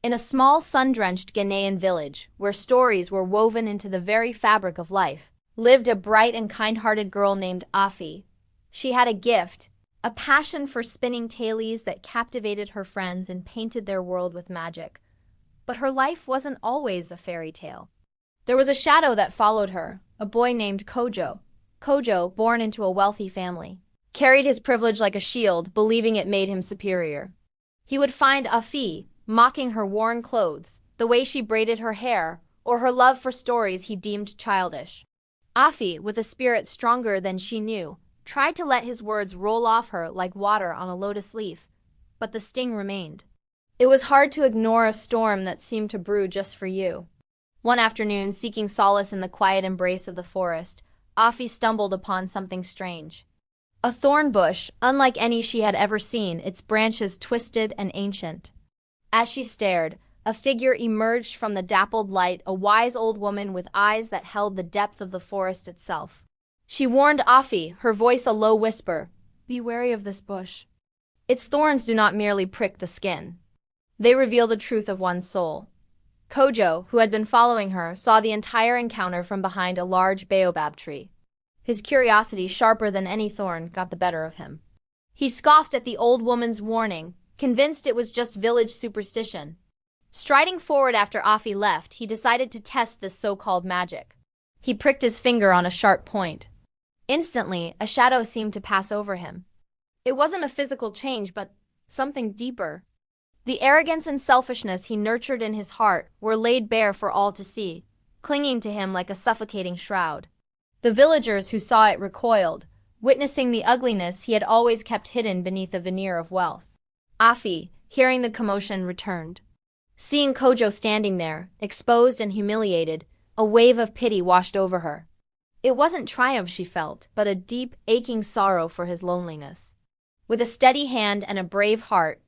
In a small sun-drenched Ghanaian village, where stories were woven into the very fabric of life, lived a bright and kind-hearted girl named Afi. She had a gift, a passion for spinning tales that captivated her friends and painted their world with magic. But her life wasn't always a fairy tale. There was a shadow that followed her, a boy named Kojo. Kojo, born into a wealthy family, carried his privilege like a shield, believing it made him superior. He would find Afi, mocking her worn clothes, the way she braided her hair, or her love for stories he deemed childish. Afi, with a spirit stronger than she knew, tried to let his words roll off her like water on a lotus leaf, but the sting remained. It was hard to ignore a storm that seemed to brew just for you. One afternoon, seeking solace in the quiet embrace of the forest, Afi stumbled upon something strange. A thorn bush, unlike any she had ever seen, its branches twisted and ancient. As she stared, a figure emerged from the dappled light, a wise old woman with eyes that held the depth of the forest itself. She warned Afi, her voice a low whisper, "Be wary of this bush. Its thorns do not merely prick the skin. They reveal the truth of one's soul." Kojo, who had been following her, saw the entire encounter from behind a large baobab tree. His curiosity, sharper than any thorn, got the better of him. He scoffed at the old woman's warning, convinced it was just village superstition. Striding forward after Afi left, he decided to test this so-called magic. He pricked his finger on a sharp point. Instantly, a shadow seemed to pass over him. It wasn't a physical change, but something deeper. The arrogance and selfishness he nurtured in his heart were laid bare for all to see, clinging to him like a suffocating shroud. The villagers who saw it recoiled, witnessing the ugliness he had always kept hidden beneath a veneer of wealth. Afi, hearing the commotion, returned. Seeing Kojo standing there, exposed and humiliated, a wave of pity washed over her. It wasn't triumph she felt, but a deep, aching sorrow for his loneliness. With a steady hand and a brave heart,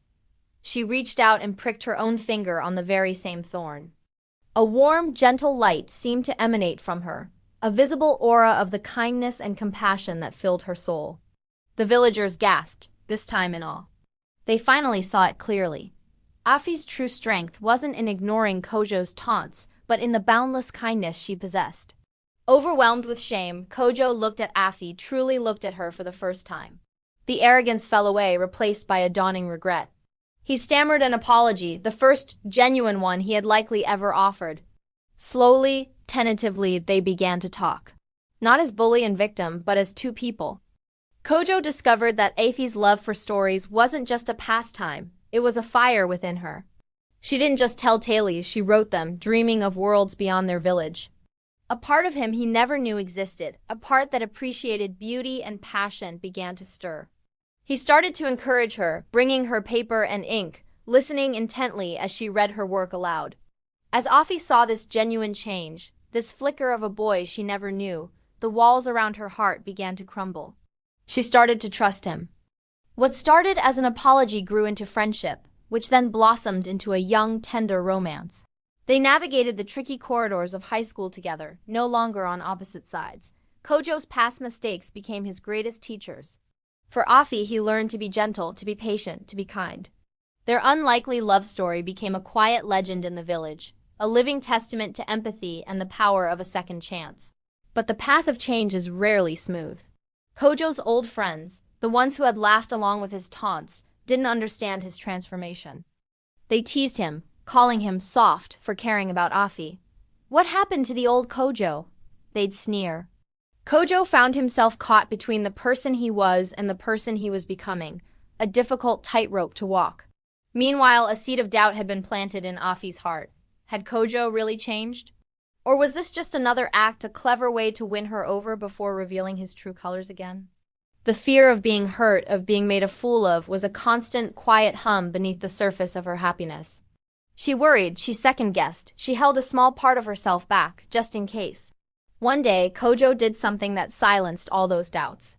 she reached out and pricked her own finger on the very same thorn. A warm, gentle light seemed to emanate from her, a visible aura of the kindness and compassion that filled her soul. The villagers gasped, this time in awe. They finally saw it clearly. Afi's true strength wasn't in ignoring Kojo's taunts, but in the boundless kindness she possessed. Overwhelmed with shame, Kojo looked at Afi, truly looked at her for the first time. The arrogance fell away, replaced by a dawning regret. He stammered an apology, the first genuine one he had likely ever offered. Slowly, tentatively, they began to talk. Not as bully and victim, but as two people. Kojo discovered that Afi's love for stories wasn't just a pastime, it was a fire within her. She didn't just tell tales, she wrote them, dreaming of worlds beyond their village. A part of him he never knew existed, a part that appreciated beauty and passion, began to stir. He started to encourage her, bringing her paper and ink, listening intently as she read her work aloud. As Afi saw this genuine change, this flicker of a boy she never knew, the walls around her heart began to crumble. She started to trust him. What started as an apology grew into friendship, which then blossomed into a young, tender romance. They navigated the tricky corridors of high school together, no longer on opposite sides. Kojo's past mistakes became his greatest teachers. For Afi, he learned to be gentle, to be patient, to be kind. Their unlikely love story became a quiet legend in the village, a living testament to empathy and the power of a second chance. But the path of change is rarely smooth. Kojo's old friends, the ones who had laughed along with his taunts, didn't understand his transformation. They teased him, calling him soft for caring about Afi. What happened to the old Kojo? They'd sneer. Kojo found himself caught between the person he was and the person he was becoming, a difficult tightrope to walk. Meanwhile, a seed of doubt had been planted in Afi's heart. Had Kojo really changed? Or was this just another act, a clever way to win her over before revealing his true colors again? The fear of being hurt, of being made a fool of, was a constant, quiet hum beneath the surface of her happiness. She worried, she second-guessed, she held a small part of herself back, just in case. One day, Kojo did something that silenced all those doubts.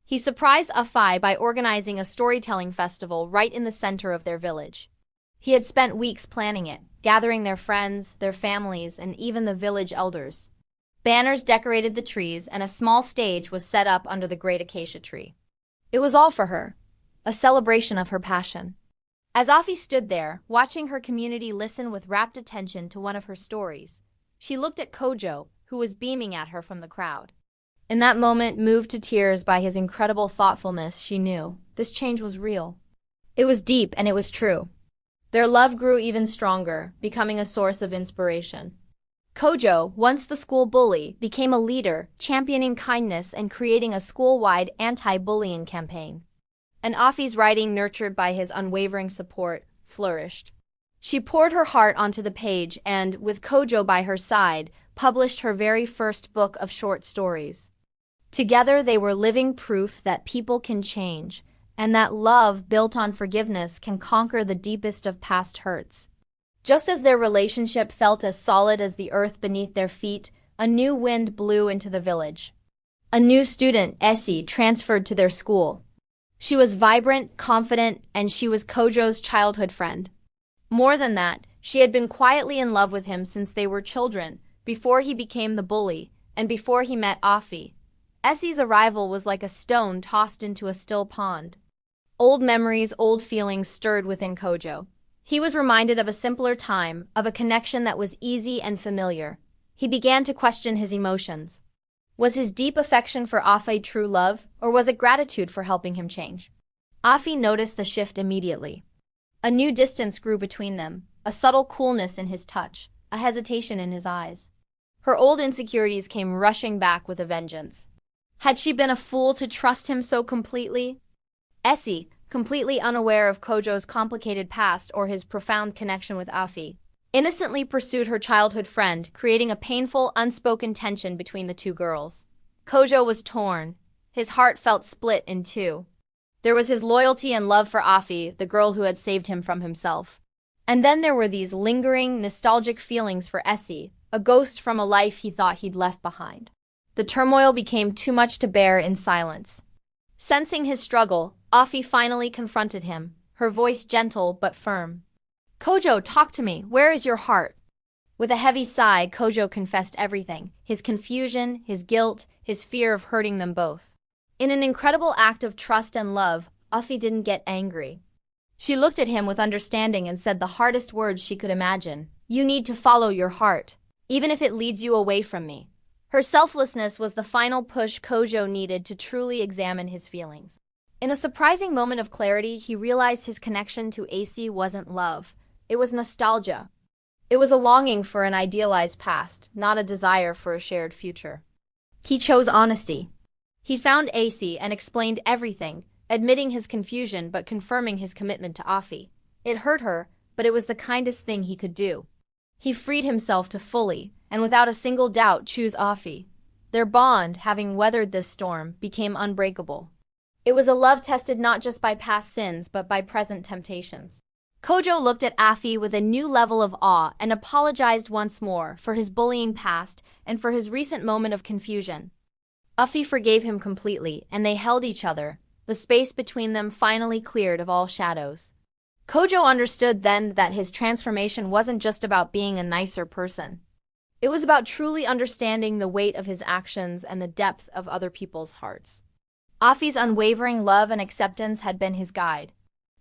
He surprised Afi by organizing a storytelling festival right in the center of their village. He had spent weeks planning it, gathering their friends, their families, and even the village elders. Banners decorated the trees, and a small stage was set up under the great acacia tree. It was all for her, a celebration of her passion. As Afi stood there, watching her community listen with rapt attention to one of her stories, she looked at Kojo, who was beaming at her from the crowd. In that moment, moved to tears by his incredible thoughtfulness, she knew this change was real. It was deep and it was true. Their love grew even stronger, becoming a source of inspiration. Kojo, once the school bully, became a leader, championing kindness and creating a school-wide anti-bullying campaign. And Afi's writing, nurtured by his unwavering support, flourished. She poured her heart onto the page and, with Kojo by her side, published her very first book of short stories. Together they were living proof that people can change, and that love built on forgiveness can conquer the deepest of past hurts. Just as their relationship felt as solid as the earth beneath their feet, a new wind blew into the village. A new student, Essie, transferred to their school. She was vibrant, confident, and she was Kojo's childhood friend. More than that, she had been quietly in love with him since they were children, before he became the bully, and before he met Afi. Essie's arrival was like a stone tossed into a still pond. Old memories, old feelings stirred within Kojo. He was reminded of a simpler time, of a connection that was easy and familiar. He began to question his emotions. Was his deep affection for Afi true love, or was it gratitude for helping him change? Afi noticed the shift immediately. A new distance grew between them, a subtle coolness in his touch, a hesitation in his eyes. Her old insecurities came rushing back with a vengeance. Had she been a fool to trust him so completely? Essie, completely unaware of Kojo's complicated past or his profound connection with Afi, innocently pursued her childhood friend, creating a painful, unspoken tension between the two girls. Kojo was torn. His heart felt split in two. There was his loyalty and love for Afi, the girl who had saved him from himself. And then there were these lingering, nostalgic feelings for Essie, a ghost from a life he thought he'd left behind. The turmoil became too much to bear in silence. Sensing his struggle, Afi finally confronted him, her voice gentle but firm. "Kojo, talk to me. Where is your heart?" With a heavy sigh, Kojo confessed everything, his confusion, his guilt, his fear of hurting them both. In an incredible act of trust and love, Afi didn't get angry. She looked at him with understanding and said the hardest words she could imagine. "You need to follow your heart, even if it leads you away from me." Her selflessness was the final push Kojo needed to truly examine his feelings. In a surprising moment of clarity, he realized his connection to Essie wasn't love. It was nostalgia. It was a longing for an idealized past, not a desire for a shared future. He chose honesty. He found Essie and explained everything, admitting his confusion but confirming his commitment to Afi. It hurt her, but it was the kindest thing he could do. He freed himself to fully, and without a single doubt, choose Afi. Their bond, having weathered this storm, became unbreakable. It was a love tested not just by past sins, but by present temptations. Kojo looked at Afi with a new level of awe and apologized once more for his bullying past and for his recent moment of confusion. Afi forgave him completely, and they held each other, the space between them finally cleared of all shadows. Kojo understood then that his transformation wasn't just about being a nicer person. It was about truly understanding the weight of his actions and the depth of other people's hearts. Afi's unwavering love and acceptance had been his guide.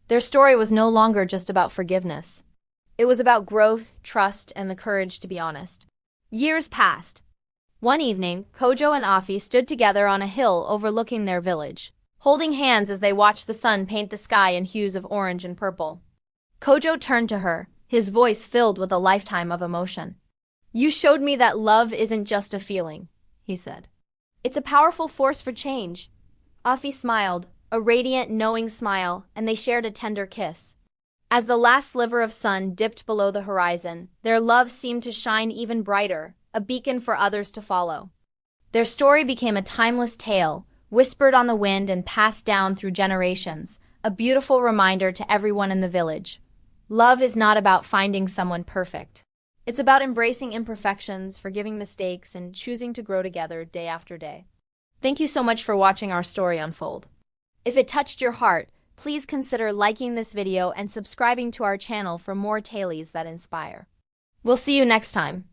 Their story was no longer just about forgiveness. It was about growth, trust, and the courage to be honest. Years passed. One evening, Kojo and Afi stood together on a hill overlooking their village, holding hands as they watched the sun paint the sky in hues of orange and purple. Kojo turned to her, his voice filled with a lifetime of emotion. "You showed me that love isn't just a feeling," he said. "It's a powerful force for change." Afi smiled, a radiant, knowing smile, and they shared a tender kiss. As the last sliver of sun dipped below the horizon, their love seemed to shine even brighter, a beacon for others to follow. Their story became a timeless tale, whispered on the wind and passed down through generations, a beautiful reminder to everyone in the village. Love is not about finding someone perfect. It's about embracing imperfections, forgiving mistakes, and choosing to grow together day after day. Thank you so much for watching our story unfold. If it touched your heart, please consider liking this video and subscribing to our channel for more tales that inspire. We'll see you next time.